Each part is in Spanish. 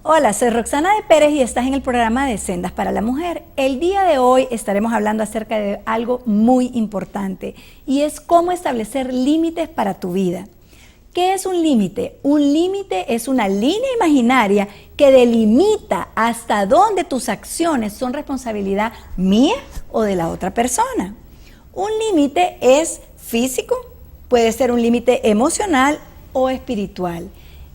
Hola, soy Roxana de Pérez y estás en el programa de Sendas para la Mujer. El día de hoy estaremos hablando acerca de algo muy importante y es cómo establecer límites para tu vida. ¿Qué es un límite? Un límite es una línea imaginaria que delimita hasta dónde tus acciones son responsabilidad mía o de la otra persona. Un límite es físico, puede ser un límite emocional o espiritual.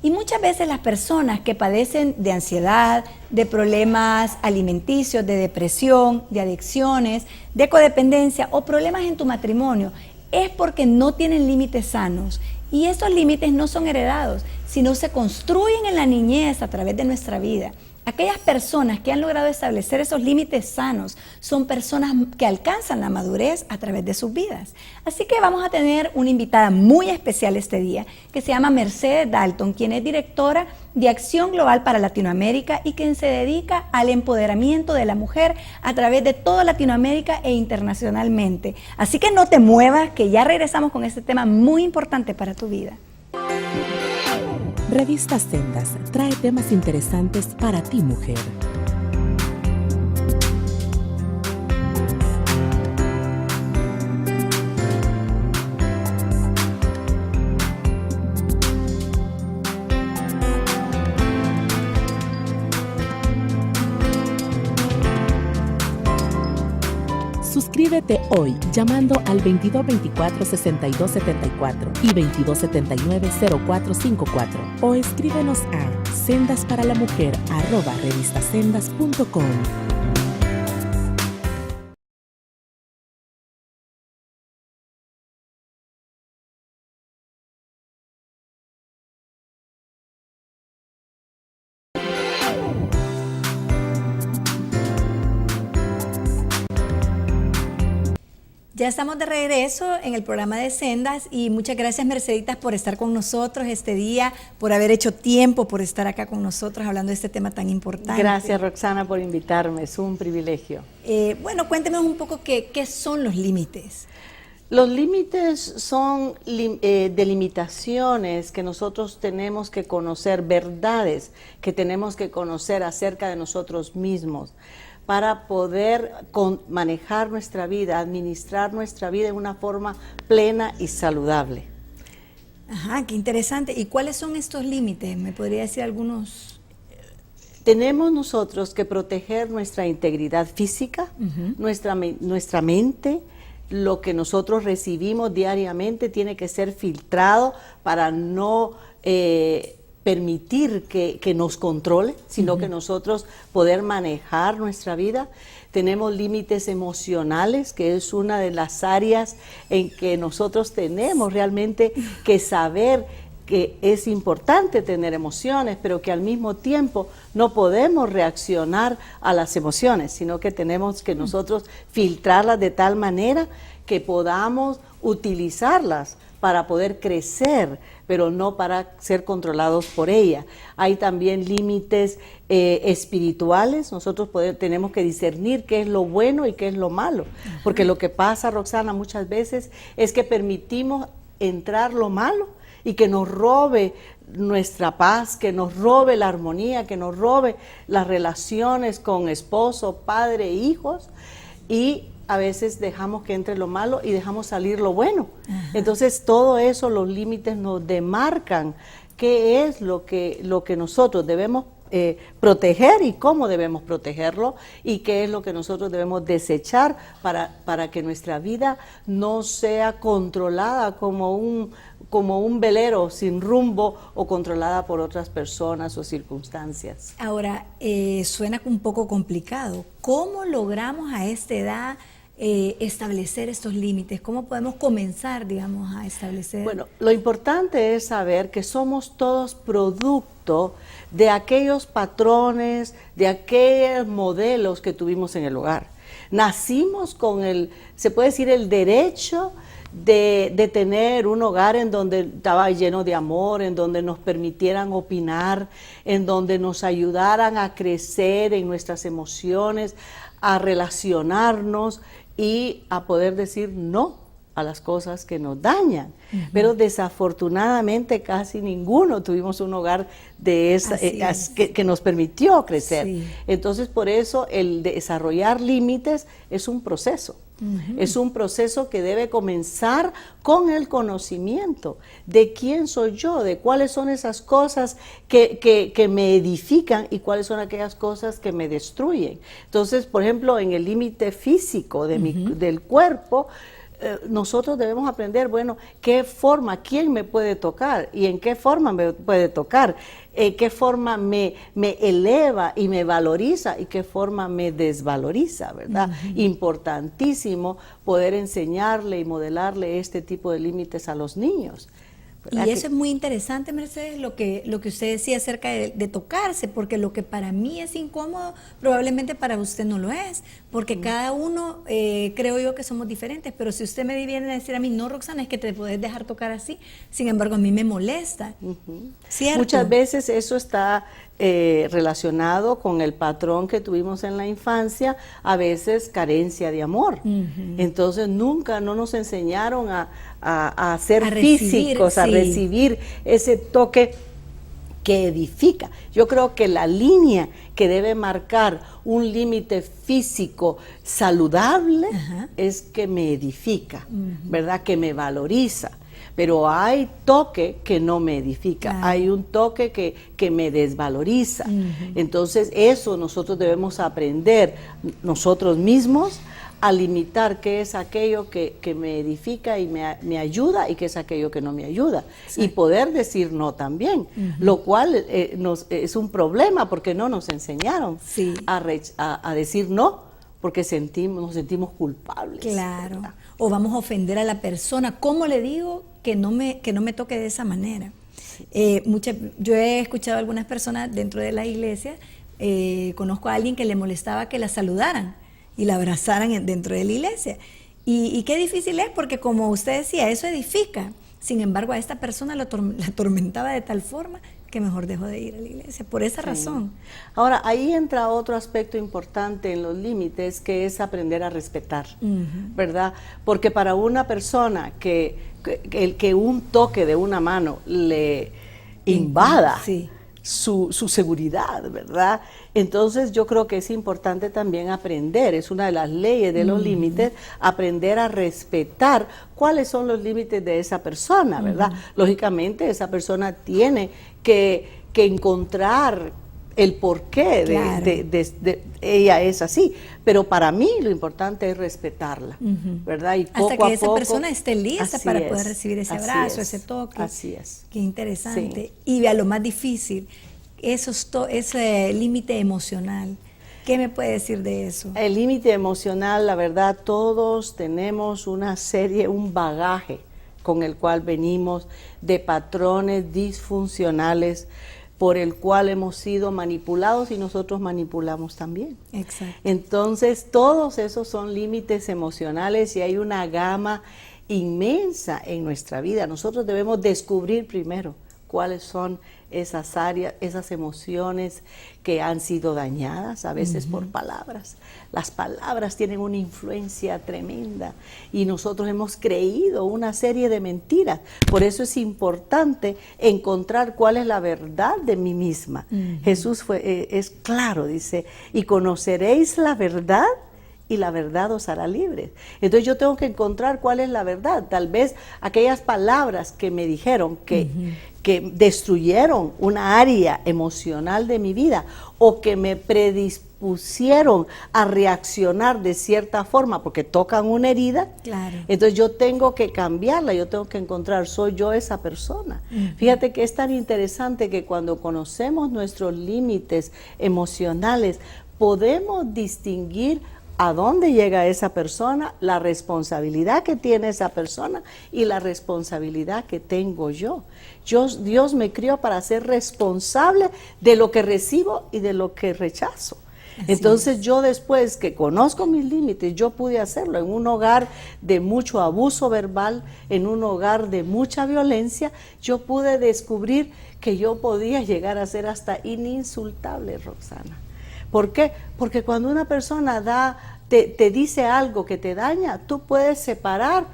Y muchas veces las personas que padecen de ansiedad, de problemas alimenticios, de depresión, de adicciones, de codependencia o problemas en tu matrimonio, es porque no tienen límites sanos. Y estos límites no son heredados, sino se construyen en la niñez a través de nuestra vida. Aquellas personas que han logrado establecer esos límites sanos son personas que alcanzan la madurez a través de sus vidas. Así que vamos a tener una invitada muy especial este día, que se llama Mercedes Dalton, quien es directora de Acción Global para Latinoamérica y quien se dedica al empoderamiento de la mujer a través de toda Latinoamérica e internacionalmente. Así que no te muevas, que ya regresamos con este tema muy importante para tu vida. Revista Sendas trae temas interesantes para ti, mujer. Suscríbete hoy llamando al 2224-6274 y 2279-0454 o escríbenos a sendasparaLaMujer@revistasendas.com. Ya estamos de regreso en el programa de Sendas y muchas gracias, Merceditas, por estar con nosotros este día, por haber hecho tiempo, por estar acá con nosotros hablando de este tema tan importante. Gracias, Roxana, por invitarme, es un privilegio. Bueno, cuéntenos un poco qué son los límites. Los límites son delimitaciones que nosotros tenemos que conocer, verdades que tenemos que conocer acerca de nosotros mismos, para poder manejar nuestra vida, administrar nuestra vida de una forma plena y saludable. Ajá, qué interesante. ¿Y cuáles son estos límites? ¿Me podría decir algunos? Tenemos nosotros que proteger nuestra integridad física, nuestra mente. Lo que nosotros recibimos diariamente tiene que ser filtrado para no permitir que nos controle, sino que nosotros poder manejar nuestra vida. Tenemos límites emocionales, que es una de las áreas en que nosotros tenemos realmente que saber que es importante tener emociones, pero que al mismo tiempo no podemos reaccionar a las emociones, sino que tenemos que nosotros filtrarlas de tal manera que podamos utilizarlas para poder crecer, pero no para ser controlados por ella. Hay también límites espirituales. Nosotros tenemos que discernir qué es lo bueno y qué es lo malo, porque lo que pasa, Roxana, muchas veces es que permitimos entrar lo malo y que nos robe nuestra paz, que nos robe la armonía, que nos robe las relaciones con esposo, padre, hijos, y a veces dejamos que entre lo malo y dejamos salir lo bueno. Entonces todo eso, los límites nos demarcan qué es lo que nosotros debemos proteger y cómo debemos protegerlo, y qué es lo que nosotros debemos desechar para que nuestra vida no sea controlada como un velero sin rumbo o controlada por otras personas o circunstancias. Ahora, suena un poco complicado. ¿Cómo logramos a esta edad establecer estos límites? ¿Cómo podemos comenzar, digamos, a establecer? Bueno, lo importante es saber que somos todos producto de aquellos patrones, de aquellos modelos que tuvimos en el hogar. Nacimos con se puede decir, el derecho de tener un hogar en donde estaba lleno de amor, en donde nos permitieran opinar, en donde nos ayudaran a crecer en nuestras emociones, a relacionarnos y a poder decir no a las cosas que nos dañan, pero desafortunadamente casi ninguno tuvimos un hogar de esa, que nos permitió crecer. Sí. Entonces, por eso el desarrollar límites es un proceso. Es un proceso que debe comenzar con el conocimiento de quién soy yo, de cuáles son esas cosas que me edifican y cuáles son aquellas cosas que me destruyen. Entonces, por ejemplo, en el límite físico del cuerpo, nosotros debemos aprender, bueno, qué forma, quién me puede tocar y en qué forma me puede tocar, qué forma me eleva y me valoriza y qué forma me desvaloriza, ¿verdad? Importantísimo poder enseñarle y modelarle este tipo de límites a los niños. Y eso es muy interesante, Mercedes, lo que usted decía acerca de tocarse, porque lo que para mí es incómodo, probablemente para usted no lo es, porque cada uno, creo yo que somos diferentes, pero si usted me viene a decir a mí, no, Roxana, es que te puedes dejar tocar así, sin embargo a mí me molesta, ¿cierto? Muchas veces eso está relacionado con el patrón que tuvimos en la infancia, a veces carencia de amor. Entonces nunca no nos enseñaron a ser físicos, a recibir ese toque que edifica. Yo creo que la línea que debe marcar un límite físico saludable es que me edifica, ¿verdad? Que me valoriza. Pero hay toque que no me edifica, hay un toque que me desvaloriza. Entonces eso nosotros debemos aprender nosotros mismos a limitar qué es aquello que me edifica y me ayuda y qué es aquello que no me ayuda. Y poder decir no también, lo cual es un problema porque no nos enseñaron a decir no, porque nos sentimos culpables. Claro, ¿verdad? O vamos a ofender a la persona. ¿Cómo le digo que no me toque de esa manera? Yo he escuchado a algunas personas dentro de la iglesia, conozco a alguien que le molestaba que la saludaran y la abrazaran dentro de la iglesia. Y qué difícil es, porque como usted decía, eso edifica. Sin embargo, a esta persona la atormentaba de tal forma que mejor dejó de ir a la iglesia, por esa razón. Ahora, ahí entra otro aspecto importante en los límites, que es aprender a respetar, ¿verdad? Porque para una persona que un toque de una mano le invada su seguridad, ¿verdad? Entonces yo creo que es importante también aprender, es una de las leyes de los límites, aprender a respetar cuáles son los límites de esa persona, ¿verdad? Lógicamente esa persona tiene que encontrar el porqué de ella es así, pero para mí lo importante es respetarla, ¿verdad? Y poco hasta que a esa poco, persona esté lista para poder recibir ese abrazo, ese toque. Así es. Qué interesante. Y a lo más difícil, ese límite emocional. ¿Qué me puede decir de eso? El límite emocional, la verdad, todos tenemos un bagaje con el cual venimos de patrones disfuncionales por el cual hemos sido manipulados y nosotros manipulamos también. Exacto. Entonces, todos esos son límites emocionales y hay una gama inmensa en nuestra vida. Nosotros debemos descubrir primero cuáles son esas áreas, esas emociones que han sido dañadas, a veces por palabras. Las palabras tienen una influencia tremenda y nosotros hemos creído una serie de mentiras. Por eso es importante encontrar cuál es la verdad de mí misma. Jesús es claro, dice, y conoceréis la verdad y la verdad os hará libres. Entonces yo tengo que encontrar cuál es la verdad. Tal vez aquellas palabras que me dijeron que destruyeron una área emocional de mi vida o que me predispusieron a reaccionar de cierta forma porque tocan una herida, entonces yo tengo que cambiarla, yo tengo que encontrar, soy yo esa persona. Fíjate que es tan interesante que cuando conocemos nuestros límites emocionales, podemos distinguir a dónde llega esa persona, la responsabilidad que tiene esa persona y la responsabilidad que tengo yo. Dios me crió para ser responsable de lo que recibo y de lo que rechazo. Entonces yo, después que conozco mis límites, yo pude hacerlo en un hogar de mucho abuso verbal, en un hogar de mucha violencia. Yo pude descubrir que yo podía llegar a ser hasta ininsultable, Roxana. ¿Por qué? Porque cuando una persona te dice algo que te daña, tú puedes separar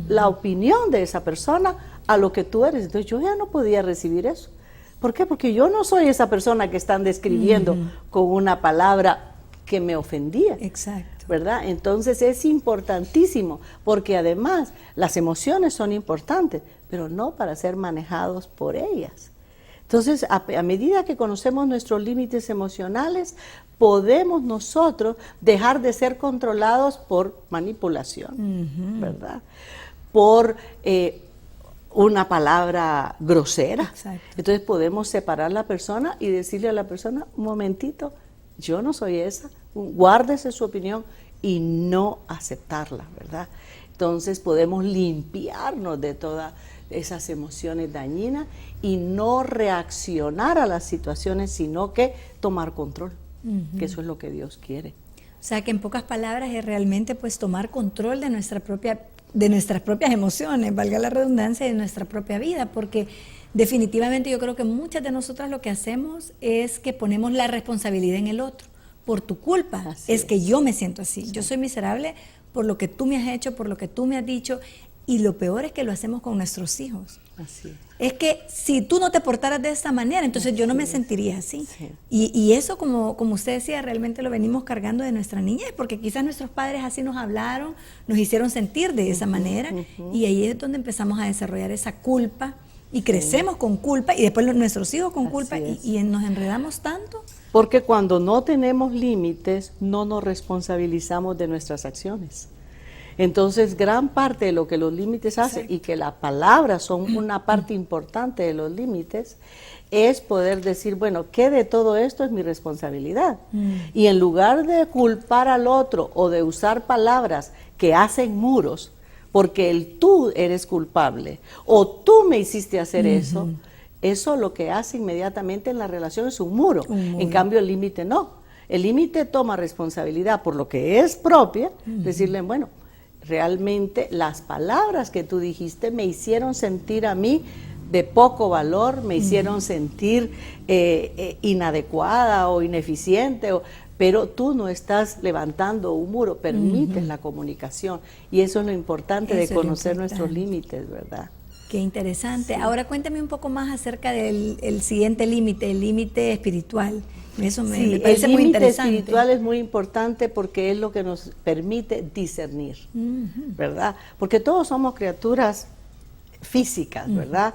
la opinión de esa persona a lo que tú eres. Entonces yo ya no podía recibir eso. ¿Por qué? Porque yo no soy esa persona que están describiendo con una palabra que me ofendía. Exacto. ¿Verdad? Entonces es importantísimo, porque además las emociones son importantes, pero no para ser manejados por ellas. Entonces, a medida que conocemos nuestros límites emocionales, podemos nosotros dejar de ser controlados por manipulación, ¿verdad? Por una palabra grosera. Exacto. Entonces podemos separar a la persona y decirle a la persona, un momentito, yo no soy esa, guárdese su opinión y no aceptarla, ¿verdad? Entonces podemos limpiarnos de todas esas emociones dañinas y no reaccionar a las situaciones, sino que tomar control, que eso es lo que Dios quiere. O sea, que en pocas palabras es realmente pues tomar control de nuestras propias emociones, valga la redundancia, de nuestra propia vida, porque definitivamente yo creo que muchas de nosotras lo que hacemos es que ponemos la responsabilidad en el otro. Por tu culpa es que yo me siento así. Yo soy miserable por lo que tú me has hecho, por lo que tú me has dicho, y lo peor es que lo hacemos con nuestros hijos. Así Es que si tú no te portaras de esta manera, entonces yo no me sentiría así. Sí. Y eso, como usted decía, realmente lo venimos cargando de nuestra niñez, porque quizás nuestros padres así nos hablaron, nos hicieron sentir de esa manera, y ahí es donde empezamos a desarrollar esa culpa, y crecemos con culpa, y después nuestros hijos con culpa, y nos enredamos tanto. Porque cuando no tenemos límites, no nos responsabilizamos de nuestras acciones. Entonces, gran parte de lo que los límites hacen, y que las palabras son una parte importante de los límites, es poder decir, bueno, ¿qué de todo esto es mi responsabilidad? Y en lugar de culpar al otro o de usar palabras que hacen muros, porque tú eres culpable o tú me hiciste hacer eso, eso lo que hace inmediatamente en la relación es un muro. En cambio, el límite no. El límite toma responsabilidad por lo que es propia, decirle, bueno, realmente las palabras que tú dijiste me hicieron sentir a mí de poco valor, me hicieron sentir inadecuada o ineficiente, pero tú no estás levantando un muro, permites la comunicación, y eso es lo importante de conocer nuestros límites, ¿verdad? Qué interesante. Ahora cuéntame un poco más acerca del siguiente límite, el límite espiritual. Eso me parece muy interesante. El límite espiritual es muy importante porque es lo que nos permite discernir, ¿verdad? Porque todos somos criaturas físicas, ¿verdad?